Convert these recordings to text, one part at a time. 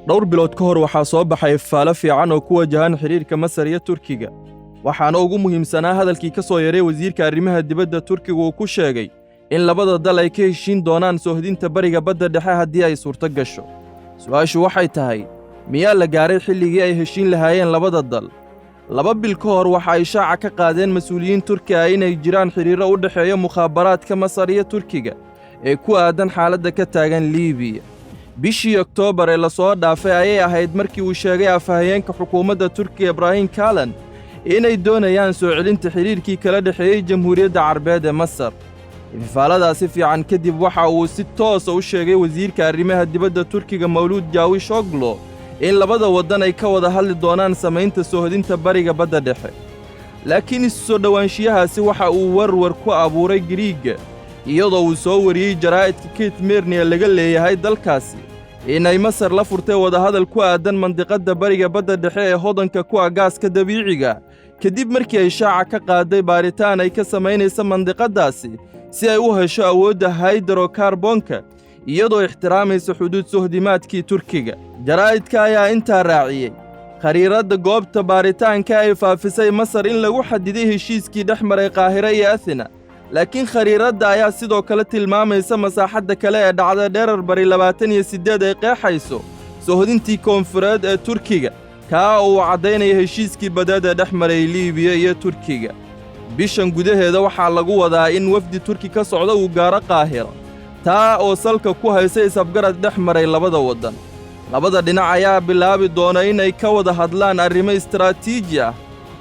dhowr bilood ka hor waxaa soo baxay faalo fiican oo ku wajahan xiriirka Masar iyo Turkiga waxaana ugu muhiimsanaa hadalkii ka soo yaray wasiirka arrimaha dibadda Turkiga uu ku sheegay in labada dal ay ka heshiin doonaan soohdinta bariga badda dhexe haddii ay suurto gasho. Su'aashu waxay tahay miyaa la gaaray xilligii ay heshiin lahaayeen labada dal? 2 bil ka hor waxa ay shaaca ka qaadeen mas'uuliyiin Turki ah inay jiraan xiriiro u dhexeeya mukhaabaraadka Masar iyo Turkiga ee ku aadan xaaladda ka taagan Liibiya. bishii Oktoobar ee la soo dhaafay ayay ahayd markii uu sheegay afhayeenka xukuumadda Turkiga Ibrahim Kalin inay doonayaan soo celinta xiriirkii kala dhexeeyay Jamhuuriyadda Carabeed ee Masar. Ifaaladaasi fiican kadib waxa uu si toos ah u sheegay wasiirka arrimaha dibadda Turkiga Mawlud Cavusoglu in labada waddan ay ka wada hadli doonaan samaynta soohdinta bariga badda dhexe. Laakiin isu soo dhawaanshiyahaasi waxa uu warwar ku abuuray Giriigga iyadoo uu soo wariyey jaraa'idka Kate Mirnia laga leeyahay dalkaasi inay Masar la furtay wadahadal ku aadan mandiqadda bariga badda dhexe ee hodanka ku ah gaaska dabiiciga kadib markii ay shaaca ka qaaday baaritaan ay ka samaynaysa mandiqadaasi si ay u hesho awoodda hydrocarbonka iyadoo ixtiraamaysa xuduud sohdimaadkii Turkiga. Jaraa'idka ayaa intaa raaciyey khariiradda goobta baaritaanka ay faafisay Masar in lagu xadiday heshiiskii dhex maray Qaahira iyo Athena. laakiin khariiradda ayaa sidoo kale tilmaamaysa masaaxadda kale ee dhacda dherer bari 28 ay qeexayso soohdintii koonfureed ee Turkiga kaa uu caddaynaya heshiiskii badeed ee dhex maray Liibiya iyo Turkiga. bishan gudaheeda waxaa lagu wadaa in wafdi Turki ka socda uu gaaro Qaahira taa oo salka ku haysa isafgarad dhex maray labada waddan. labada dhinac ayaa bilaabi doona inay ka wada hadlaan arrimo istiraatiiji ah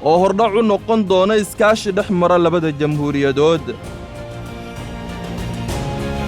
oo hordhac u noqon doona iskaashi dhex mara labada jamhuuriyadood.